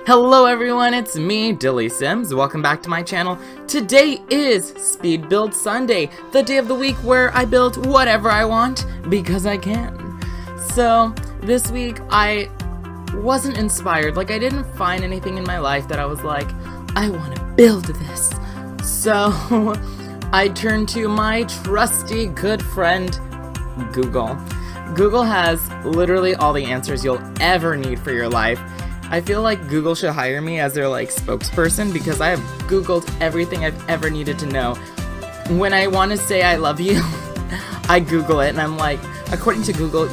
Hello everyone, it's me, DillysSims. Welcome back to my channel. Today is Speed Build Sunday, the day of the week where I build whatever I want because I can. So this week I wasn't inspired, I didn't find anything in my life that I was like, I want to build this. So I turned to my trusty good friend, Google. Google has literally all the answers you'll ever need for your life. I feel like Google should hire me as their spokesperson because I have Googled everything I've ever needed to know. When I want to say I love you, I Google it and I'm like, according to Google,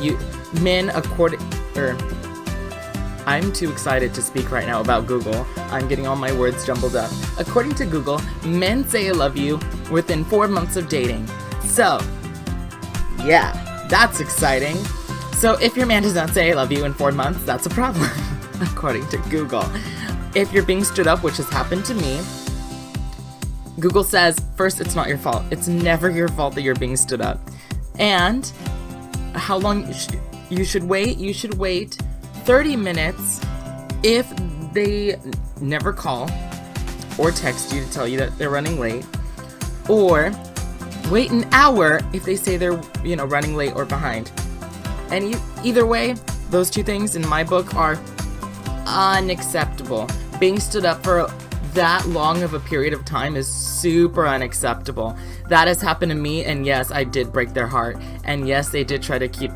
I'm too excited to speak right now about Google. I'm getting all my words jumbled up. According to Google, men say I love you within 4 months of dating. So, yeah, that's exciting. So if your man does not say I love you in 4 months, that's a problem. According to Google. If you're being stood up, which has happened to me, Google says, first, it's not your fault. It's never your fault that you're being stood up. And how long you should wait? You should wait 30 minutes if they never call or text you to tell you that they're running late, or wait an hour if they say they're, running late or behind. And either way, those two things in my book are unacceptable. Being stood up for that long of a period of time is super unacceptable. That has happened to me, and yes, I did break their heart. And yes, they did try to keep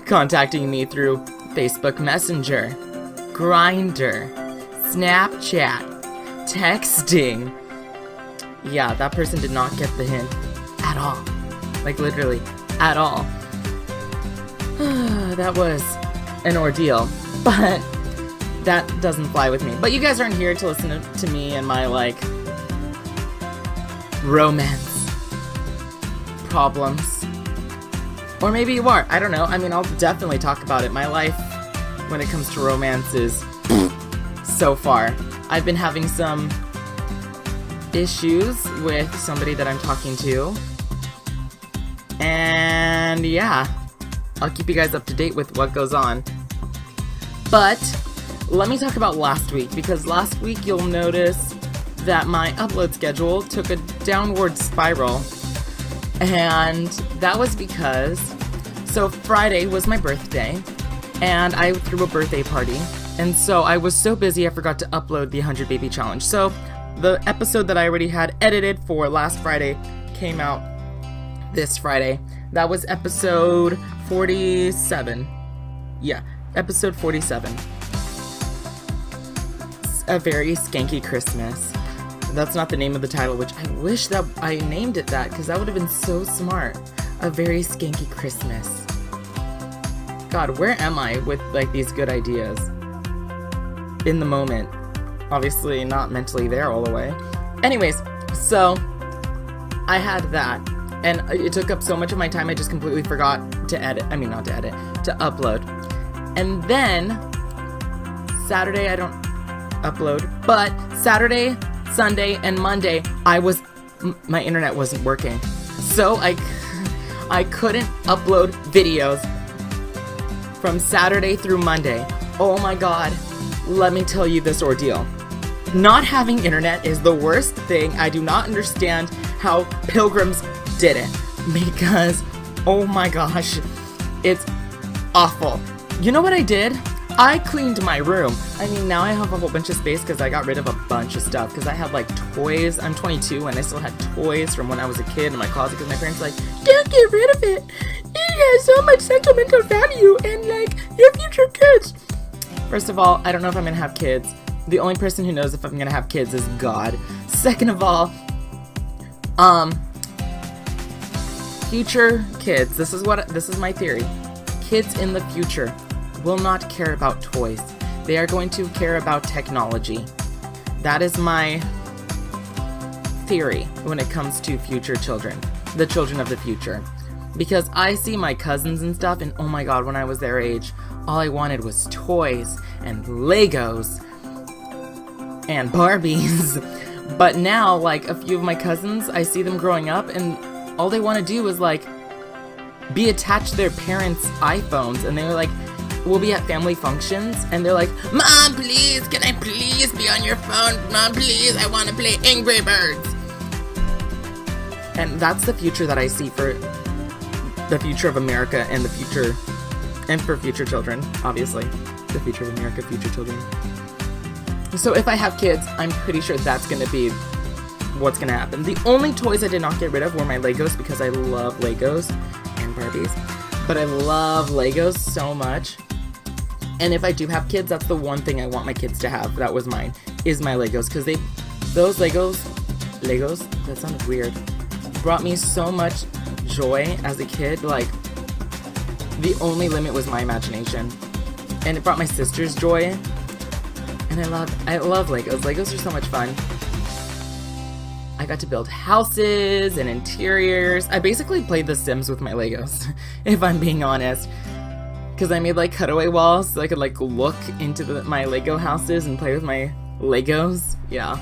contacting me through Facebook Messenger, Grindr, Snapchat, texting. Yeah, that person did not get the hint at all. Literally, at all. That was an ordeal, but that doesn't fly with me. But you guys aren't here to listen to me and my, romance problems. Or maybe you are. I don't know. I'll definitely talk about it. My life, when it comes to romance, is so far. I've been having some issues with somebody that I'm talking to. And yeah, I'll keep you guys up to date with what goes on. But let me talk about last week, because last week you'll notice that my upload schedule took a downward spiral. And that was because, Friday was my birthday, and I threw a birthday party. And so I was so busy I forgot to upload the 100 Baby Challenge. So the episode that I already had edited for last Friday came out this Friday. That was episode 47. Yeah, episode 47. A Very Skanky Christmas. That's not the name of the title, which I wish that I named it that, because that would have been so smart. A Very Skanky Christmas. God, where am I with these good ideas? In the moment. Obviously not mentally there all the way. Anyways, so I had that, and it took up so much of my time I just completely forgot to to upload. And then Saturday I don't upload, but Saturday, Sunday, and Monday my internet wasn't working, so I couldn't upload videos from Saturday through Monday. Oh my god, let me tell you this ordeal. Not having internet is the worst thing. I do not understand how pilgrims did it, because oh my gosh, it's awful. You know what I did? I cleaned my room. Now I have a whole bunch of space because I got rid of a bunch of stuff, because I had toys. I'm 22 and I still had toys from when I was a kid in my closet, because my parents were like, don't get rid of it. It has so much sentimental value and your future kids. First of all, I don't know if I'm going to have kids. The only person who knows if I'm going to have kids is God. Second of all, future kids, this is my theory. Kids in the future will not care about toys. They are going to care about technology. That is my theory when it comes to future children, the children of the future. Because I see my cousins and stuff, and oh my god, when I was their age, all I wanted was toys and Legos and Barbies. But now, a few of my cousins, I see them growing up, and all they want to do is be attached to their parents' iPhones, and they're we'll be at family functions and they're like, Mom, please, can I please be on your phone? Mom, please, I want to play Angry Birds. And that's the future that I see for the future of America and the future, and for future children, obviously. The future of America, future children. So if I have kids, I'm pretty sure that's going to be what's going to happen. The only toys I did not get rid of were my Legos because I love Legos and Barbies. But I love Legos so much. And if I do have kids, that's the one thing I want my kids to have. That was mine, is my Legos. Because those Legos, that sounded weird, brought me so much joy as a kid. Like, the only limit was my imagination. And it brought my sisters joy. And I love Legos. Legos are so much fun. I got to build houses and interiors. I basically played The Sims with my Legos, if I'm being honest. Because I made like cutaway walls so I could like look into my Lego houses and play with my Legos. Yeah.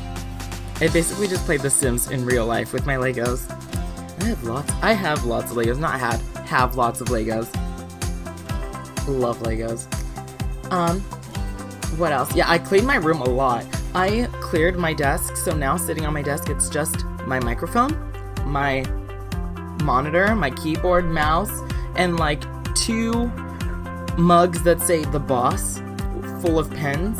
I basically just played The Sims in real life with my Legos. I have lots of Legos. Not have lots of Legos. Love Legos. What else? Yeah, I cleaned my room a lot. I cleared my desk, so now sitting on my desk, it's just my microphone, my monitor, my keyboard, mouse, and like 2 mugs that say The Boss, full of pens,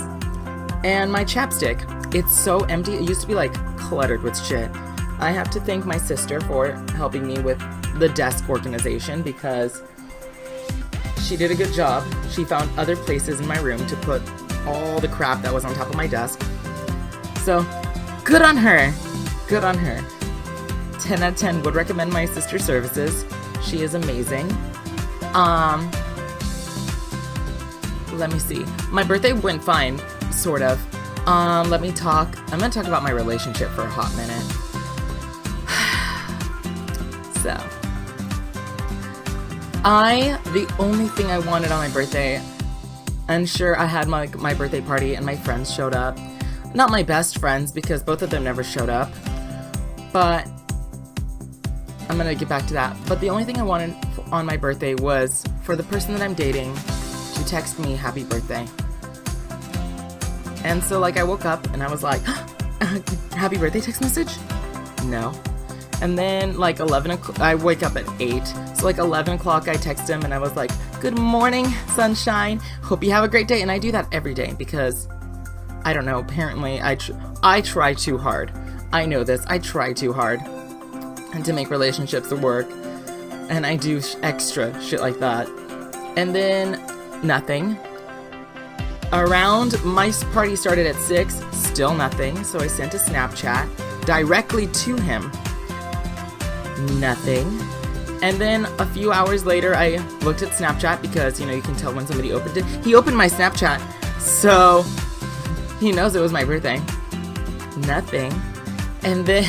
and my chapstick. It's so empty. It used to be like cluttered with shit. I have to thank my sister for helping me with the desk organization because she did a good job. She found other places in my room to put all the crap that was on top of my desk. So, good on her. Good on her. 10 out of 10 would recommend my sister's services. She is amazing. Let me see. My birthday went fine, sort of. Let me talk. I'm gonna talk about my relationship for a hot minute. So, the only thing I wanted on my birthday, and sure, I had my birthday party and my friends showed up. Not my best friends because both of them never showed up, but I'm gonna get back to that. But the only thing I wanted on my birthday was for the person that I'm dating to text me happy birthday. And so like I woke up and I was like, happy birthday text message? No. And then like 11 o'clock, I wake up at 8. So like 11 o'clock I text him and I was like, good morning, sunshine. Hope you have a great day. And I do that every day because, I don't know, apparently I try too hard. I know this. I try too hard and to make relationships work. And I do extra shit like that. And then nothing. Around, my party started at 6, still nothing. So I sent a Snapchat directly to him. Nothing. And then a few hours later, I looked at Snapchat because, you know, you can tell when somebody opened it. He opened my Snapchat, so he knows it was my birthday. Nothing. And then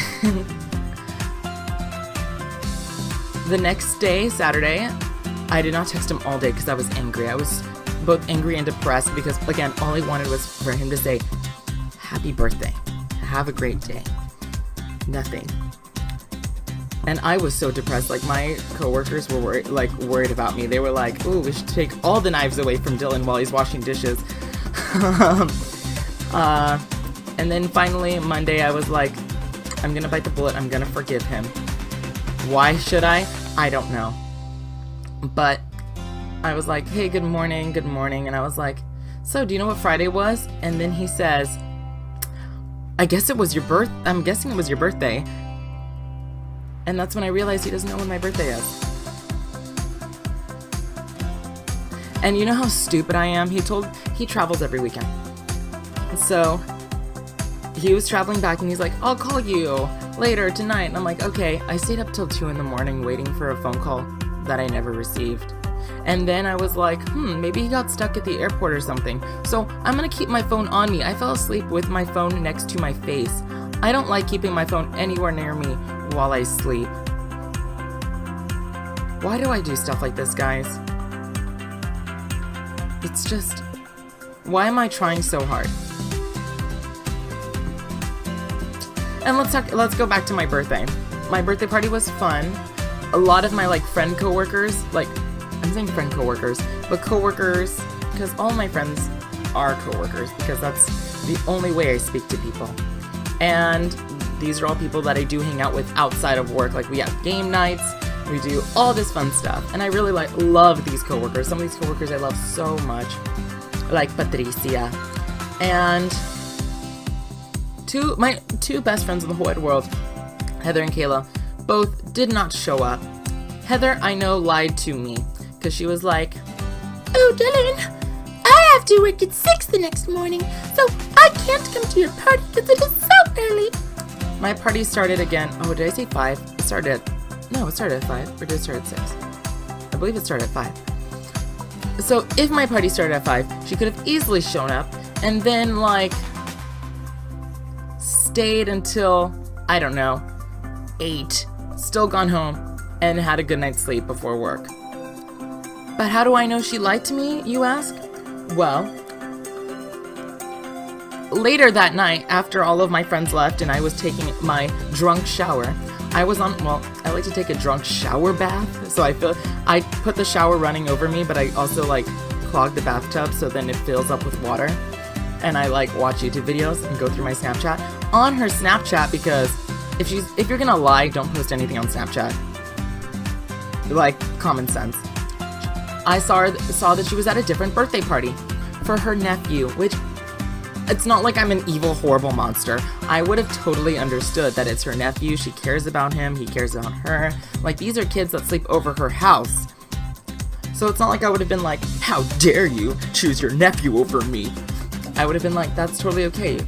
the next day, Saturday, I did not text him all day because I was angry. I was both angry and depressed because, again, all I wanted was for him to say, happy birthday. Have a great day. Nothing. And I was so depressed. Like, my coworkers were worried about me. They were like, ooh, we should take all the knives away from Dylan while he's washing dishes. And then finally, Monday, I was like, I'm gonna bite the bullet. I'm gonna forgive him. Why should I? I don't know. But I was like, hey, good morning, good morning. And I was like, so do you know what Friday was? And then he says, I'm guessing it was your birthday. And that's when I realized he doesn't know when my birthday is. And you know how stupid I am? He travels every weekend. So he was traveling back and he's like, I'll call you later tonight. And I'm like, okay. I stayed up till 2 a.m. waiting for a phone call that I never received. And then I was like, maybe he got stuck at the airport or something. So I'm gonna keep my phone on me. I fell asleep with my phone next to my face. I don't like keeping my phone anywhere near me while I sleep. Why do I do stuff like this, guys? It's just, why am I trying so hard? And let's go back to my birthday. My birthday party was fun. A lot of my friend coworkers, I'm saying friend coworkers, but coworkers because all my friends are coworkers, because that's the only way I speak to people. And these are all people that I do hang out with outside of work. Like, we have game nights, we do all this fun stuff, and I really love these coworkers. Some of these coworkers I love so much, like Patricia. And my two best friends in the whole wide world, Heather and Kayla, both did not show up. Heather, I know, lied to me, because she was like, "Oh, Dylan, I have to work at 6 the next morning, so I can't come to your party because it is so early." My party started again. Oh, did I say 5? It started at 5, or did it start at 6? I believe it started at 5. So if my party started at 5, she could have easily shown up and then, like, stayed until, I don't know, 8, still gone home, and had a good night's sleep before work. But how do I know she lied to me, you ask? Well, later that night, after all of my friends left and I was taking my drunk shower, I like to take a drunk shower bath, so I put the shower running over me, but I also, like, clog the bathtub so then it fills up with water, and I, like, watch YouTube videos and go through my Snapchat. On her Snapchat, because if you're gonna lie, don't post anything on Snapchat. Like, common sense. I saw that she was at a different birthday party for her nephew, which, it's not like I'm an evil, horrible monster. I would have totally understood that it's her nephew. She cares about him. He cares about her. Like, these are kids that sleep over her house. So it's not like I would have been like, "How dare you choose your nephew over me?" I would have been like, "That's totally okay.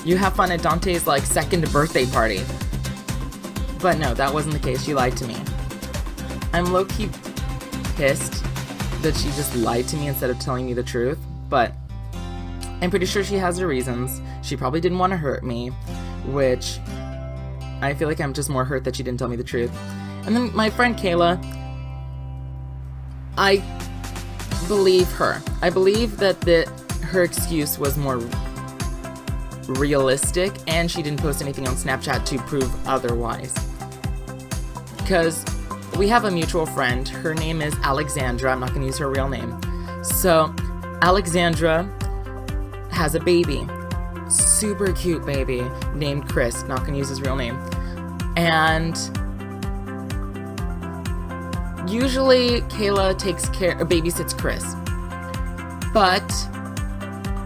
You have fun at Dante's, like, second birthday party." But no, that wasn't the case. She lied to me. I'm low-key pissed that she just lied to me instead of telling me the truth, but I'm pretty sure she has her reasons. She probably didn't want to hurt me, which I feel like I'm just more hurt that she didn't tell me the truth. And then my friend Kayla, I believe her. I believe that her excuse was more realistic, and she didn't post anything on Snapchat to prove otherwise. Because we have a mutual friend. Her name is Alexandra. I'm not going to use her real name. So, Alexandra has a baby. Super cute baby named Chris. Not going to use his real name. And usually Kayla babysits Chris. But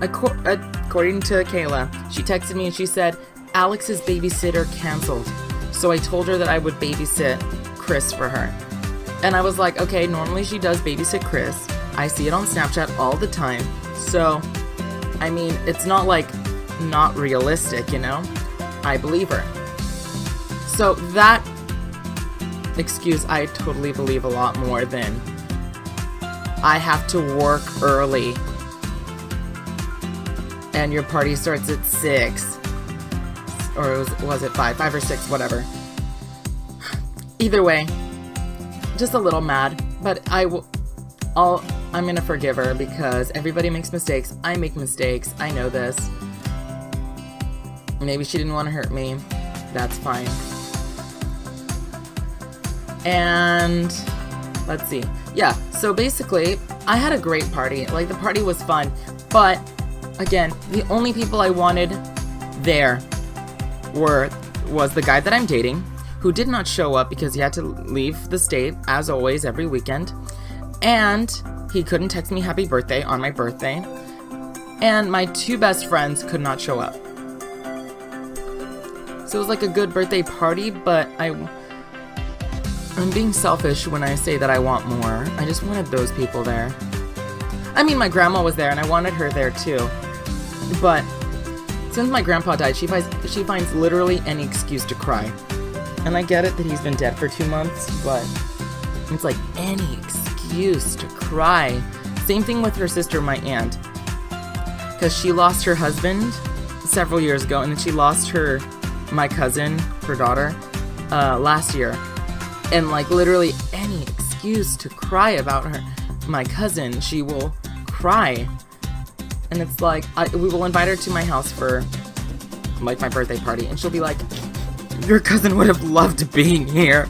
according to Kayla, she texted me and she said, "Alex's babysitter canceled." So I told her that I would babysit Chris for her. And I was like, okay, normally she does babysit Chris. I see it on Snapchat all the time. So, I mean, it's not like not realistic, you know? I believe her. So that excuse I totally believe a lot more than I have to work early and your party starts at 6. Or was it 5? 5 or 6, whatever. Either way, just a little mad, but I'm gonna forgive her because everybody makes mistakes. I make mistakes. I know this. Maybe she didn't want to hurt me. That's fine. And let's see. Yeah, so basically, I had a great party. Like, the party was fun, but again, the only people I wanted there was the guy that I'm dating, who did not show up because he had to leave the state, as always, every weekend. And he couldn't text me happy birthday on my birthday. And my 2 best friends could not show up. So it was like a good birthday party, but I'm being selfish when I say that I want more. I just wanted those people there. I mean, my grandma was there and I wanted her there too. But since my grandpa died, she finds literally any excuse to cry. And I get it that he's been dead for 2 months, but it's like any excuse to cry. Same thing with her sister, my aunt. Because she lost her husband several years ago, and then she lost my cousin, her daughter, last year. And like literally any excuse to cry about my cousin, she will cry. And it's like, we will invite her to my house for like my birthday party, and she'll be like, "Your cousin would have loved being here.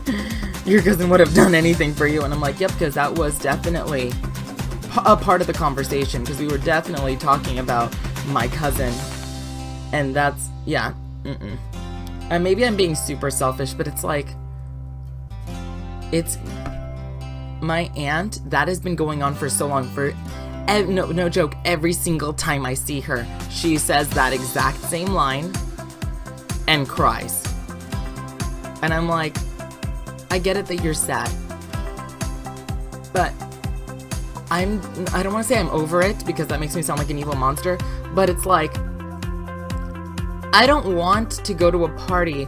Your cousin would have done anything for you." And I'm like, yep, because that was definitely a part of the conversation, because we were definitely talking about my cousin, and that's, yeah, and maybe I'm being super selfish, but it's like, it's my aunt, that has been going on for so long, no joke, every single time I see her, she says that exact same line and cries. And I'm like, I get it that you're sad, but I don't want to say I'm over it, because that makes me sound like an evil monster, but it's like, I don't want to go to a party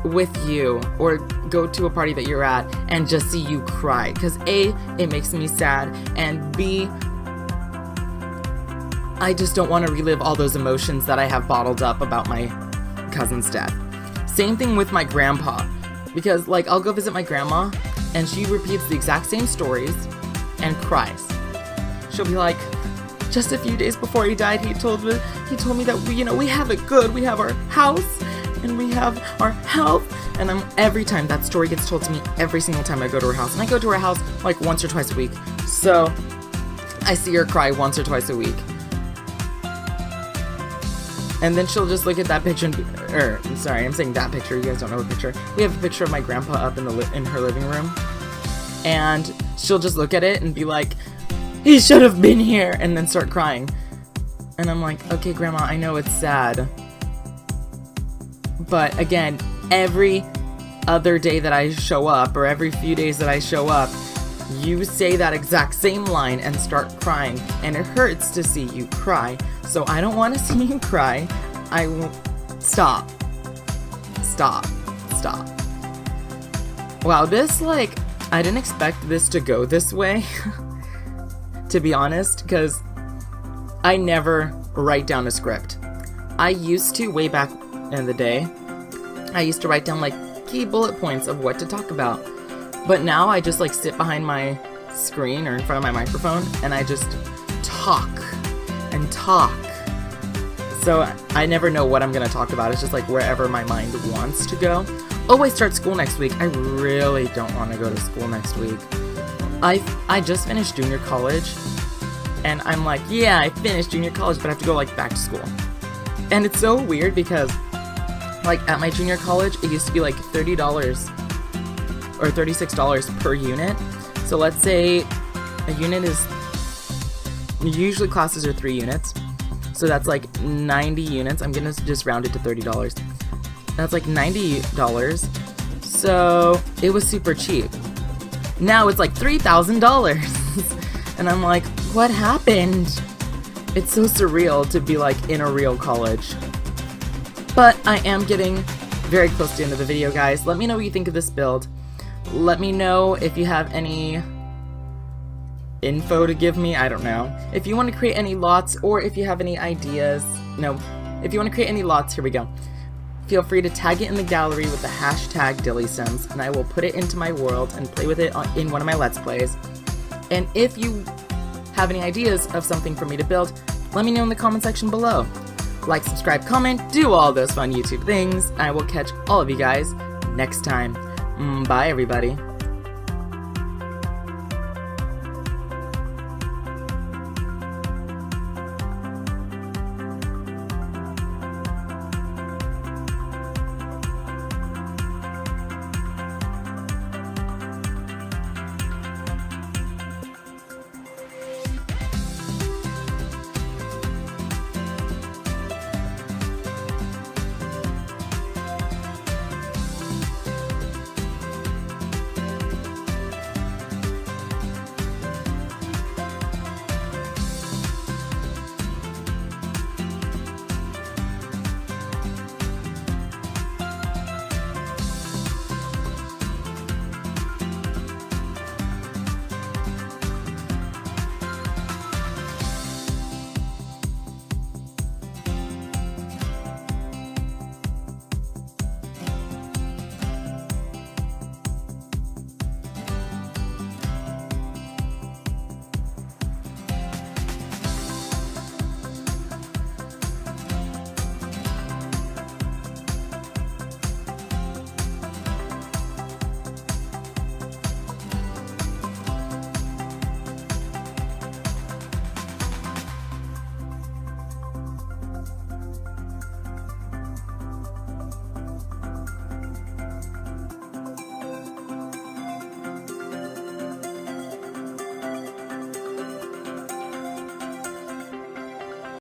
with you, or go to a party that you're at and just see you cry, because A, it makes me sad, and B, I just don't want to relive all those emotions that I have bottled up about my cousin's death. Same thing with my grandpa, because like I'll go visit my grandma and she repeats the exact same stories and cries. She'll be like, just a few days before he died, he told me that we have it good, we have our house and we have our health, and every time that story gets told to me, every single time I go to her house, and I go to her house like once or twice a week, so I see her cry once or twice a week. And then she'll just look at that picture I'm sorry, I'm saying that picture, you guys don't know what picture. We have a picture of my grandpa up in her living room, and she'll just look at it and be like, he should have been here, and then start crying. And I'm like, okay, Grandma, I know it's sad, but again, every other day that I show up, or every few days that I show up, you say that exact same line and start crying, and it hurts to see you cry, so I don't want to see you cry. I won't. Stop. Wow, this, like, I didn't expect this to go this way, to be honest, because I never write down a script. I used to, way back in the day, I used to write down, like, key bullet points of what to talk about. But now I just, like, sit behind my screen or in front of my microphone, and I just talk and talk. So I never know what I'm going to talk about. It's just, like, wherever my mind wants to go. Oh, I start school next week. I really don't want to go to school next week. I just finished junior college, and I'm like, yeah, I finished junior college, but I have to go, like, back to school. And it's so weird because, like, at my junior college, it used to be, like, $30 or $36 per unit. So let's say a unit is, usually classes are 3 units. So that's like 90 units. I'm gonna just round it to $30. That's like $90. So it was super cheap. Now it's like $3,000. And I'm like, what happened? It's so surreal to be like in a real college. But I am getting very close to the end of the video, guys. Let me know what you think of this build. Let me know if you have any info to give me, I don't know. If you want to create any lots, or if you have any ideas, if you want to create any lots, here we go. Feel free to tag it in the gallery with the hashtag DillysSims, and I will put it into my world and play with it in one of my Let's Plays. And if you have any ideas of something for me to build, let me know in the comment section below. Like, subscribe, comment, do all those fun YouTube things. I will catch all of you guys next time. Bye, everybody.